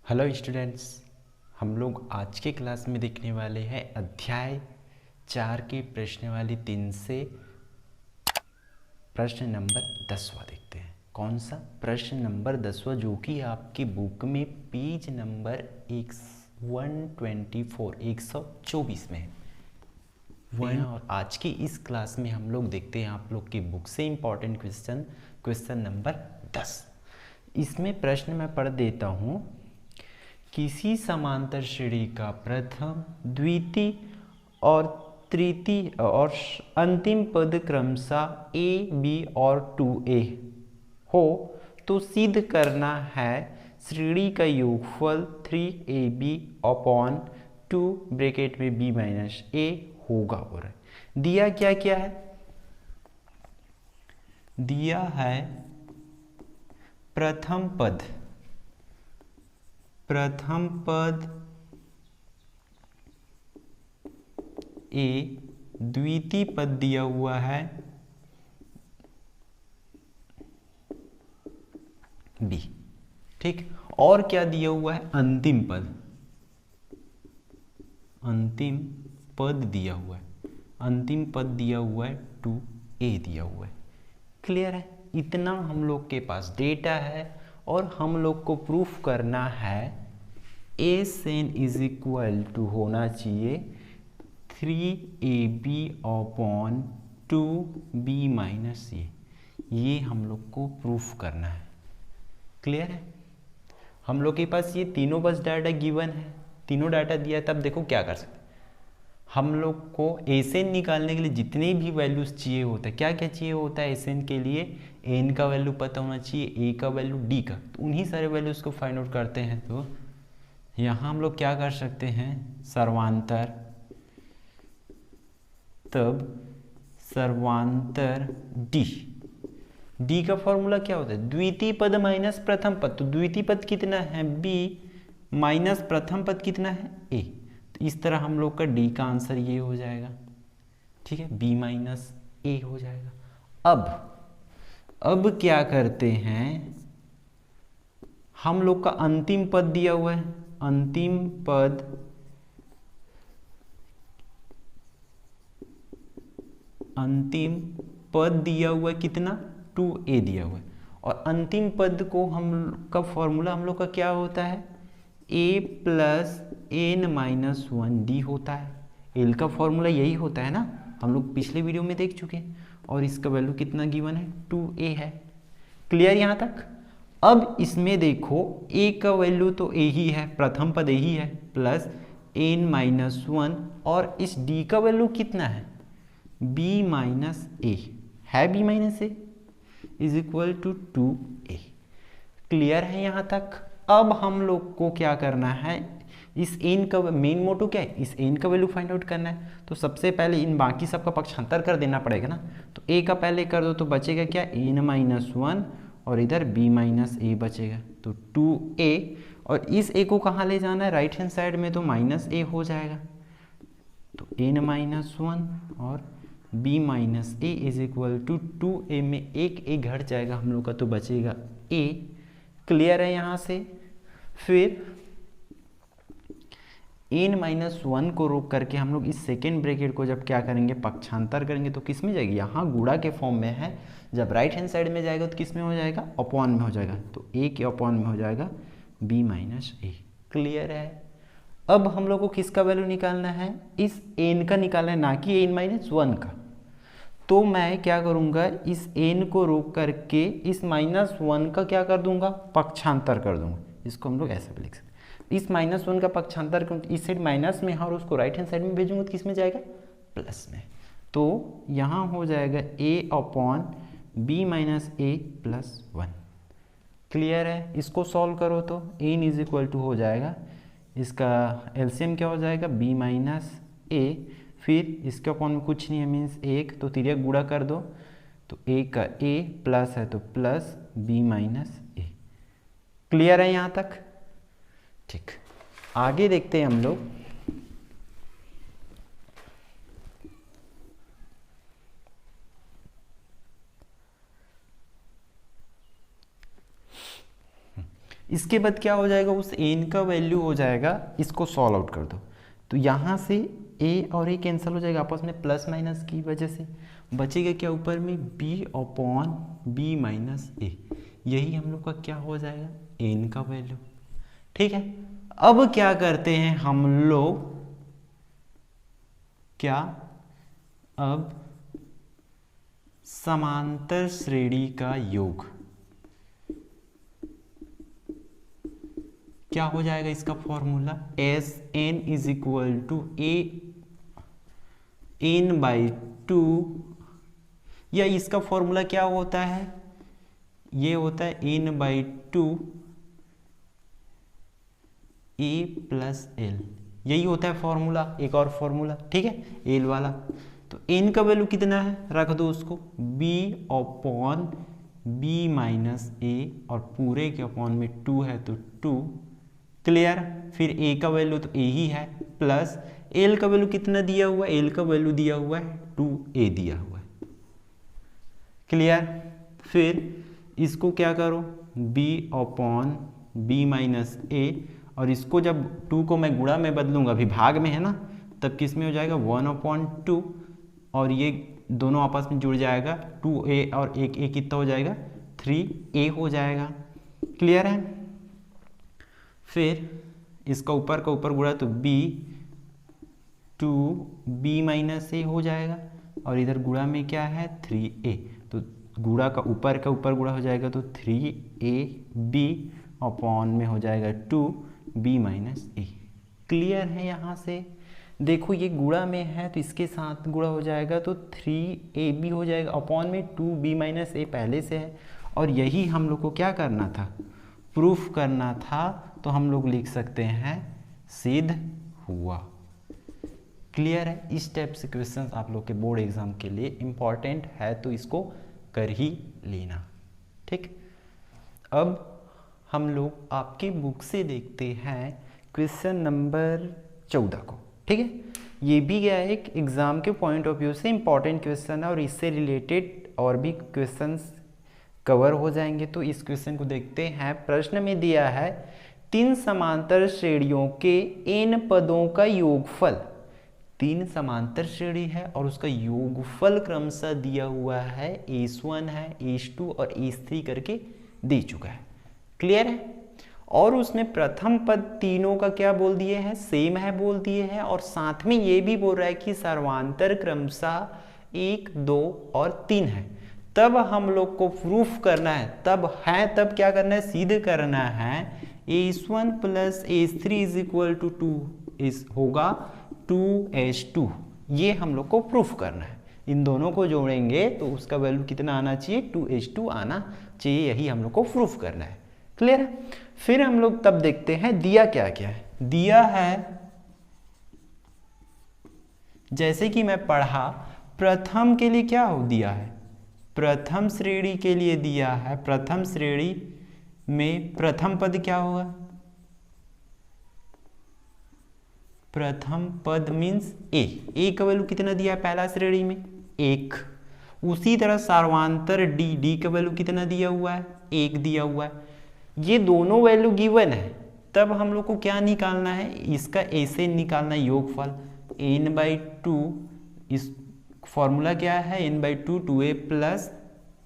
Hello students, हम लोग आज के क्लास में देखने वाले हैं अध्याय 4 के प्रश्नावली 3 से प्रश्न नंबर 10वां देखते हैं। कौन सा? प्रश्न नंबर 10वां, जो कि आपकी बुक में पेज नंबर 124 में है। और आज की इस क्लास में हम लोग देखते हैं आप लोग की बुक से इम्पॉर्टेंट क्वेश्चन नंबर 10। इसमें प्रश्न मैं पढ़ देता हूँ। किसी समांतर श्रेणी का प्रथम, द्वितीय और तृतीय और अंतिम पद क्रमशः ए, बी और 2a हो तो सिद्ध करना है श्रेणी का योगफल 3ab अपॉन 2 ब्रैकेट में b माइनस a होगा। और दिया क्या क्या है? दिया है प्रथम पद ए, द्वितीय पद दिया हुआ है बी। ठीक, और क्या दिया हुआ है? अंतिम पद दिया हुआ है। अंतिम पद दिया हुआ है 2a दिया हुआ है। क्लियर है? इतना हम लोग के पास डेटा है और हम लोग को प्रूफ करना है एन इज इक्वल टू होना चाहिए 3ab अपॉन 2b माइनस ये हम लोग को प्रूफ करना है। क्लियर है? हम लोग के पास ये तीनों बस डाटा गिवन है, तीनों डाटा दिया है। तब देखो क्या कर सकते हैं हम लोग को। एन निकालने के लिए जितने भी वैल्यूज चाहिए होता है, क्या क्या चाहिए होता है एन के लिए? एन का वैल्यू पता होना चाहिए, ए का वैल्यू, डी का। तो उन्हीं सारे वैल्यूज को फाइंड आउट करते हैं। तो यहाँ हम लोग क्या कर सकते हैं? सर्वांतर, तब सर्वांतर डी का फॉर्मूला क्या होता है? द्वितीय पद माइनस प्रथम पद। तो द्वितीय पद कितना है? बी माइनस प्रथम पद कितना है? ए। तो इस तरह हम लोग का डी का आंसर ये हो जाएगा। ठीक है, बी माइनस ए हो जाएगा। अब क्या करते हैं हम लोग का? अंतिम पद दिया हुआ है, अंतिम पद दिया हुआ है कितना? 2a दिया हुआ है। और अंतिम पद को हम का फॉर्मूला हम लोग का क्या होता है? a plus N minus 1d होता है। एल का फॉर्मूला यही होता है ना, हम लोग पिछले वीडियो में देख चुके हैं। और इसका वैल्यू कितना गिवन है? 2a है। क्लियर यहाँ तक? अब इसमें देखो, a का वैल्यू तो a ही है, प्रथम पद a ही है, प्लस एन माइनस 1, और इस d का वैल्यू कितना है? b माइनस ए है, b minus a is equal to 2a। Clear है यहाँ तक? अब हम लोग को क्या करना है? इस n का मेन मोटो क्या है? इस n का वैल्यू फाइंड आउट करना है। तो सबसे पहले इन बाकी सबका पक्षांतर कर देना पड़ेगा ना। तो a का पहले कर दो तो बचेगा क्या? n माइनस 1 और इधर b माइनस ए बचेगा, तो 2a। और इस a को कहाँ ले जाना है? राइट हैंड साइड में, तो माइनस a हो जाएगा। तो n माइनस 1 और b minus a is equal to 2a में एक a घट जाएगा हम लोग का, तो बचेगा a। क्लियर है यहाँ से? फिर n माइनस 1 को रोक करके हम लोग इस सेकेंड ब्रैकेट को जब क्या करेंगे? पक्षांतर करेंगे, तो किस में जाएगी? यहाँ गुणा के फॉर्म में है। जब राइट हैंड साइड में जाएगा तो किस में हो जाएगा? अपॉन में हो जाएगा। तो a के अपॉन में हो जाएगा b माइनस ए। क्लियर है? अब हम लोग को किसका वैल्यू निकालना है? इस n का निकालना है, ना कि n माइनस 1 का। तो मैं क्या करूँगा? इस n को रोक करके इस माइनस 1 का क्या कर दूंगा? पक्षांतर कर दूंगा। इसको हम लोग ऐसे भी लिख सकते हैं। इस माइनस 1 का पक्षांतर इस साइड माइनस में है और उसको राइट हैंड साइड में भेजूंगा तो किस में जाएगा? प्लस में। तो यहाँ हो जाएगा a upon b minus A plus 1। Clear है? इसको सॉल्व करो तो n इज इक्वल टू हो जाएगा, इसका एलसीएम क्या हो जाएगा? b माइनस ए, फिर इसके अपॉन में कुछ नहीं है, मीन्स 1, तो तिर्यक गुणा कर दो, तो a का a प्लस है तो प्लस b माइनस ए। क्लियर है यहाँ तक? ठीक, आगे देखते हैं हम लोग। इसके बाद क्या हो जाएगा, उस n का वैल्यू हो जाएगा, इसको सॉल्व आउट कर दो तो यहाँ से a और a कैंसिल हो जाएगा आपस में प्लस माइनस की वजह से, बचेगा क्या ऊपर में b upon b minus a, यही हम लोग का क्या हो जाएगा n का वैल्यू। ठीक है, अब क्या करते हैं हम लोग, क्या अब समांतर श्रेणी का योग क्या हो जाएगा, इसका formula s n is equal to a n by two, या इसका फॉर्मूला क्या होता है, ये होता है n by two a plus l, यही होता है फॉर्मूला, एक और फॉर्मूला। ठीक है, एल वाला, तो एन का वैल्यू कितना है, रख दो उसको b अपॉन b माइनस ए, और पूरे के अपॉन में 2 है तो 2, क्लियर। फिर a का वैल्यू तो a ही है, प्लस l का वैल्यू कितना दिया हुआ है, l का वैल्यू दिया हुआ है 2a दिया हुआ है, क्लियर। फिर इसको क्या करो b अपॉन b माइनस ए, और इसको जब 2 को मैं गुणा में बदलूंगा, अभी भाग में है ना, तब किस में हो जाएगा 1/2, और ये दोनों आपस में जुड़ जाएगा 2a और एक a कितना हो जाएगा 3a हो जाएगा, क्लियर है। फिर इसका ऊपर का ऊपर गुणा तो b 2b माइनस ए हो जाएगा, और इधर गुणा में क्या है 3a, तो गुणा का ऊपर गुणा हो जाएगा तो 3ab अपॉन में हो जाएगा 2b माइनस ए, क्लियर है। यहाँ से देखो ये गुणा में है तो इसके साथ गुणा हो जाएगा तो 3ab हो जाएगा, अपॉन में 2b माइनस ए पहले से है, और यही हम लोग को क्या करना था, प्रूफ करना था, तो हम लोग लिख सकते हैं सिद्ध हुआ, क्लियर है। इस टाइप से क्वेश्चन आप लोग के बोर्ड एग्जाम के लिए इम्पॉर्टेंट है, तो इसको कर ही लेना। ठीक, अब हम लोग आपके बुक से देखते हैं क्वेश्चन नंबर 14 को। ठीक है, ये भी क्या है, एक एग्जाम के पॉइंट ऑफ व्यू से इम्पॉर्टेंट क्वेश्चन है, और इससे रिलेटेड और भी क्वेश्चंस कवर हो जाएंगे। तो इस क्वेश्चन को देखते हैं। प्रश्न में दिया है 3 समांतर श्रेणियों के n पदों का योगफल, 3 समांतर श्रेणी है और उसका योगफल क्रमशः दिया हुआ है, h1 है, h2 और h3 करके दे चुका है, क्लियर है। और उसमें प्रथम पद तीनों का क्या बोल दिए हैं, सेम है बोल दिए हैं, और साथ में ये भी बोल रहा है कि सर्वांतर क्रमशः 1, 2 और 3 है। तब हम लोग को प्रूफ करना है, तब क्या करना है, सिद्ध करना है h1 plus h3 is equal to 2 होगा 2h2, ये हम लोग को प्रूफ करना है। इन दोनों को जोड़ेंगे तो उसका वैल्यू कितना आना चाहिए, 2h2 आना चाहिए, यही हम लोग को प्रूफ करना है, क्लियर है। फिर हम लोग तब देखते हैं दिया क्या क्या है। दिया है, जैसे कि मैं पढ़ा, प्रथम के लिए क्या हो दिया है, प्रथम श्रेणी के लिए दिया है, प्रथम श्रेणी में प्रथम पद क्या होगा, प्रथम पद मीन्स ए का वैल्यू कितना दिया है पहला श्रेणी में 1। उसी तरह सर्वांतर डी का वैल्यू कितना दिया हुआ है, 1 दिया हुआ है। ये दोनों वैल्यू गिवन है, तब हम लोग को क्या निकालना है, इसका ऐसे निकालना है योगफल n/2, इस फॉर्मूला क्या है n/2 2a प्लस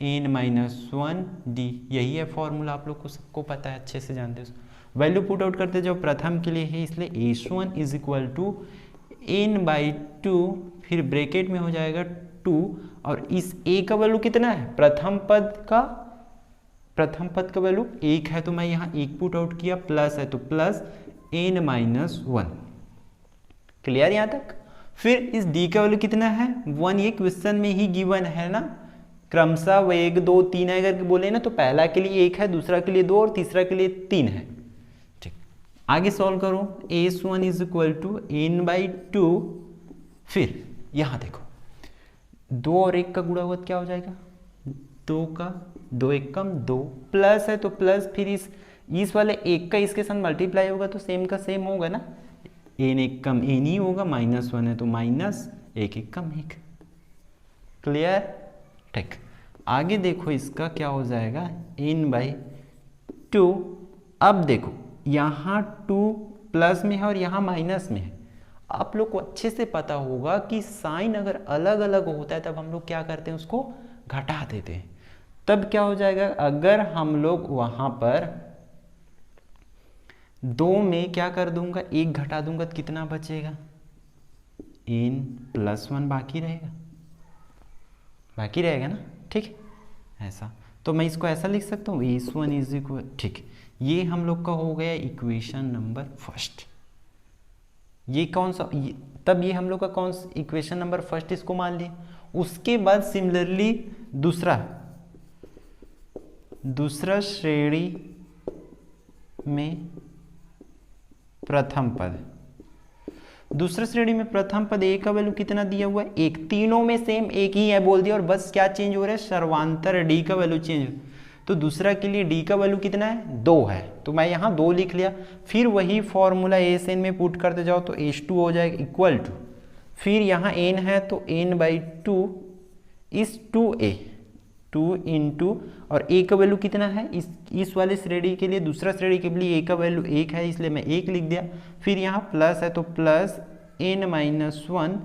n-1d, यही है फॉर्मूला, आप लोग को सबको पता है, अच्छे से जानते हो। वैल्यू पुट आउट करते जो प्रथम के लिए है, इसलिए h1 is equal to n/2, फिर ब्रैकेट में हो जाएगा 2, और इस a का वैल्यू कितना है, प्रथम पद का वैल्यू 1 है, तो मैं यहाँ 1 पुट आउट किया, प्लस है तो प्लस n-1, क्लियर यहाँ तक। फिर इस d का वैल्यू कितना है 1, ये क्वेश्चन में ही गिवन है ना, क्रमशः 1 2 3 है करके बोले ना, तो पहला के लिए 1 है, दूसरा के लिए 2 और तीसरा के लिए 3 है। ठीक, आगे सॉल्व करो, h1 is equal to n/2, फिर यहाँ देखो 2 और 1 का गुणा हुआ क्या हो जाएगा, 2 1 कम 2, प्लस है तो प्लस, फिर इस वाले 1 का इसके साथ मल्टीप्लाई होगा तो सेम का सेम होगा ना, n 1 कम n ही होगा, -1 है तो माइनस 1 1 कम 1, क्लियर। ठीक, आगे देखो इसका क्या हो जाएगा n/2 अब देखो यहाँ 2 प्लस में है और यहाँ माइनस में है। आप लोग को अच्छे से पता होगा कि साइन अगर अलग अलग होता है तब हम लोग क्या करते हैं, उसको घटा देते हैं। तब क्या हो जाएगा, अगर हम लोग वहाँ पर 2 में क्या कर दूंगा, 1 घटा दूंगा तो कितना बचेगा, n+1 बाकी रहेगा ना। ठीक, ऐसा तो मैं इसको ऐसा लिख सकता हूँ a1 इज इक्वल, ठीक, ये हम लोग का हो गया इक्वेशन नंबर फर्स्ट। ये कौन सा, तब ये हम लोग का कौन सा इक्वेशन नंबर फर्स्ट, इसको मान लिए। उसके बाद सिमिलरली दूसरा श्रेणी में प्रथम पद, दूसरा श्रेणी में प्रथम पद a का वैल्यू कितना दिया हुआ है, 1। तीनों में सेम एक ही है बोल दिया, और बस क्या चेंज हो रहा है, सर्वांतर d का वैल्यू चेंज। तो दूसरा के लिए d का वैल्यू कितना है, 2 है, तो मैं यहाँ 2 लिख लिया। फिर वही फॉर्मूला ASN में पुट करते जाओ तो H2 हो जाएगा इक्वल टू, फिर यहाँ n है तो n/2 इस 2a, 2 इंटू, और a का वैल्यू कितना है, इस वाले श्रेणी के लिए, दूसरा श्रेणी के लिए a का वैल्यू 1 है, इसलिए मैं 1 लिख दिया। फिर यहाँ प्लस है तो प्लस n-1,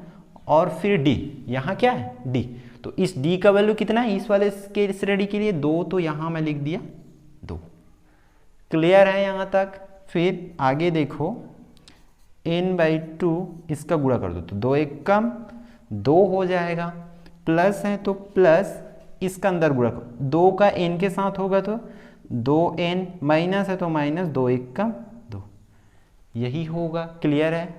और फिर d, यहाँ क्या है d, तो इस d का वैल्यू कितना है इस वाले के श्रेणी के लिए 2, तो यहाँ मैं लिख दिया 2। क्लियर है यहाँ तक। फिर आगे देखो n/2 इसका गुणा कर दो तो 2 1 कम 2 हो जाएगा, प्लस है तो प्लस इसका अंदर गुणा करो, 2 का n के साथ होगा तो 2n, माइनस है तो माइनस, 2 1 कम 2, यही होगा। क्लियर है।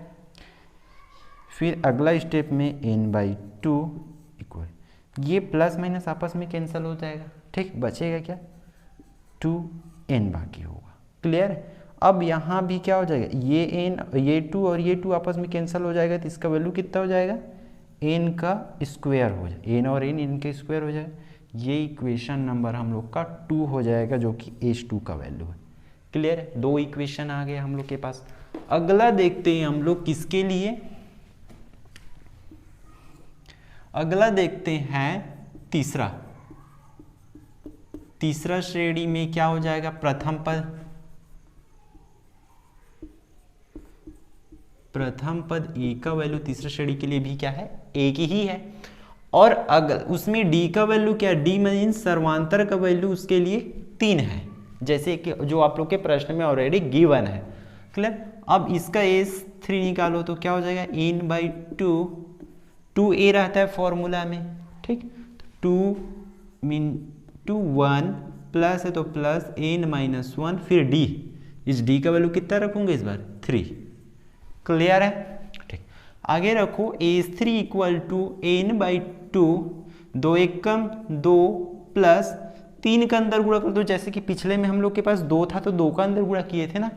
फिर अगला स्टेप में n/2 इक्वल, ये प्लस माइनस आपस में कैंसिल हो जाएगा। ठीक, बचेगा क्या, 2n बाकी होगा। क्लियर है। अब यहाँ भी क्या हो जाएगा, ये n, ये 2 और ये 2 आपस में कैंसिल हो जाएगा, तो इसका वैल्यू कितना हो जाएगा, n का स्क्वायर हो जाएगा, n और n का स्क्वायर हो जाएगा। ये इक्वेशन नंबर हम लोग का 2 हो जाएगा, जो कि H2 का वैल्यू है। क्लियर है। 2 इक्वेशन आ गए हम लोग के पास। अगला देखते हैं हम लोग किसके लिए, अगला देखते हैं तीसरा श्रेणी में क्या हो जाएगा, प्रथम पद a का वैल्यू तीसरा श्रेणी के लिए भी क्या है, 1 ही है, और अगर उसमें d का वैल्यू क्या, d मीन्स सर्वांतर का वैल्यू उसके लिए 3 है, जैसे कि जो आप लोग के प्रश्न में ऑलरेडी गिवन है। क्लियर। अब इसका S3 निकालो तो क्या हो जाएगा, n/2, 2a रहता है फॉर्मूला में। ठीक, 1 प्लस है तो प्लस n-1, फिर d, इस d का वैल्यू कितना रखूंगे इस बार, 3। क्लियर है। ठीक, आगे रखो S3 equal to n/2, 2 1 come 2 plus 3 का अंदर गुणा कर दो, जैसे कि पिछले में हम लोग के पास 2 था तो 2 का अंदर गुणा किए थे ना।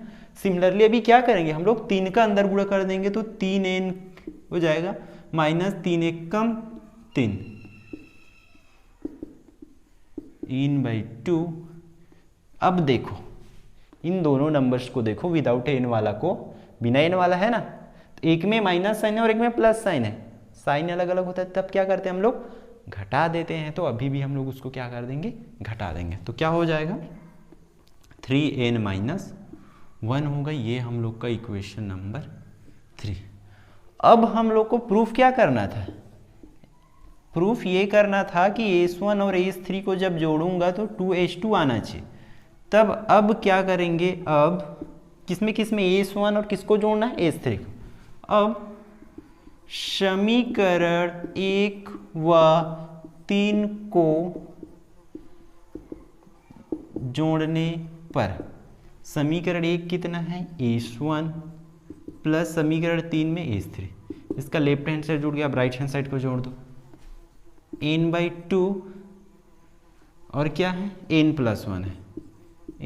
सिमिलरली अभी क्या करेंगे हम लोग, 3 का अंदर गुणा कर देंगे तो 3n हो जाएगा, माइनस 3 1 कम 3, n/2। अब देखो इन दोनों नंबर्स को देखो, विदाउट n वाला को, बिना n वाला है ना, तो एक में माइनस साइन है और एक में प्लस साइन है, साइन अलग अलग होता है, तब क्या करते हैं हम लोग, घटा देते हैं। तो अभी भी हम लोग उसको क्या कर देंगे, घटा देंगे, तो क्या हो जाएगा, 3n-1 होगा। ये हम लोग का इक्वेशन नंबर 3। अब हम लोग को प्रूफ क्या करना था, प्रूफ ये करना था कि S1 और S3 को जब जोड़ूंगा तो 2H2 आना चाहिए। तब अब क्या करेंगे, अब किसमें S1 और किसको जोड़ना है, S3 को। अब समीकरण 1 व 3 को जोड़ने पर समीकरण 1 कितना है, S1 प्लस समीकरण 3 में S3, इसका लेफ्ट हैंड साइड जुड़ गया। अब राइट हैंड साइड को जोड़ दो, n/2 और क्या है, n+1 है,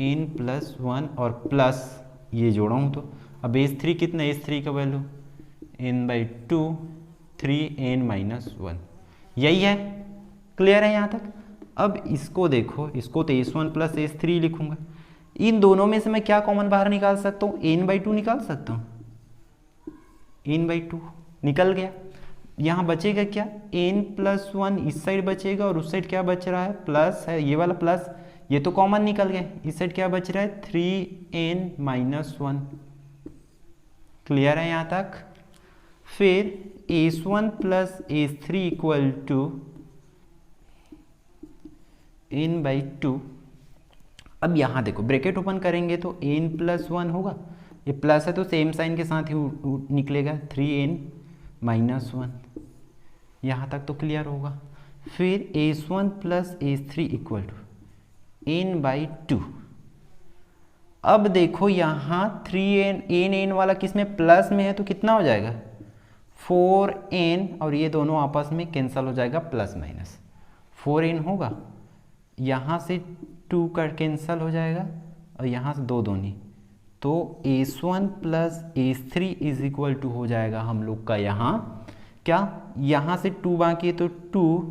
n+1 और प्लस ये जोड़ा हूँ तो अब S3 कितना, S3 का वैल्यू n/2, 3n-1, यही है। क्लियर है यहाँ तक। अब इसको देखो, इसको तो S1 प्लस S3 लिखूंगा, इन दोनों में से मैं क्या कॉमन बाहर निकाल सकता हूँ, n/2 निकाल सकता हूँ, n/2 निकल गया। यहाँ बचेगा क्या, n+1 इस साइड बचेगा और उस साइड क्या बच रहा है, प्लस है, ये वाला प्लस, ये तो कॉमन निकल गया, इस साइड क्या बच रहा है 3n-1। क्लियर है यहाँ तक। फिर a1 plus a3 equal to n/2। अब यहाँ देखो ब्रैकेट ओपन करेंगे तो n+1 होगा, ये प्लस है तो सेम साइन के साथ ही निकलेगा 3n-1। यहाँ तक तो क्लियर होगा। फिर a1 plus a3 equal to n/2। अब देखो यहाँ 3n वाला किस में, प्लस में है तो कितना हो जाएगा 4n, और ये दोनों आपस में कैंसिल हो जाएगा, प्लस माइनस 4n होगा, यहाँ से 2 का कैंसिल हो जाएगा और यहाँ से 2 दूनी, तो a1 plus a3 is equal to हो जाएगा हम लोग का यहाँ क्या, यहाँ से 2 बाकी है तो 2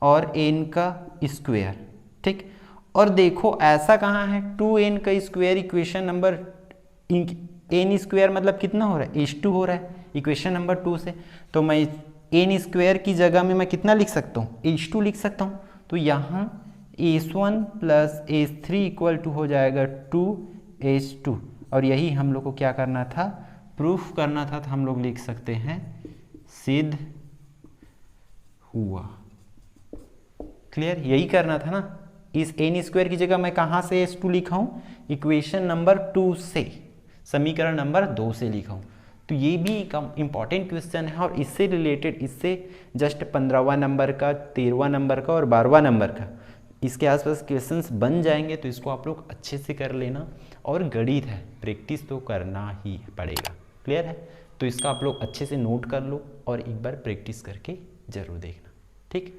और n का स्क्वायर, ठीक। और देखो ऐसा कहाँ है, 2n का square equation number, n square मतलब कितना हो रहा है, h2 हो रहा है इक्वेशन नंबर 2 से, तो मैं n स्क्वायर की जगह में मैं कितना लिख सकता हूँ, h2 लिख सकता हूँ। तो यहाँ h1 plus h3 equal to हो जाएगा 2h2, और यही हम लोग को क्या करना था, प्रूफ करना था, तो हम लोग लिख सकते हैं सिद्ध हुआ। क्लियर, यही करना था ना। इस n स्क्वायर की जगह मैं कहाँ से h2 लिखा हूँ, इक्वेशन नंबर 2 से, समीकरण नंबर 2 से लिखा हूँ। तो ये भी एक इम्पॉर्टेंट क्वेश्चन है, और इससे रिलेटेड, इससे जस्ट 15वां नंबर का, 13वां नंबर का और 12वां नंबर का, इसके आसपास क्वेश्चंस बन जाएंगे। तो इसको आप लोग अच्छे से कर लेना, और गणित है, प्रैक्टिस तो करना ही पड़ेगा। क्लियर है, तो इसका आप लोग अच्छे से नोट कर लो और एक बार प्रैक्टिस करके जरूर देखना, ठीक।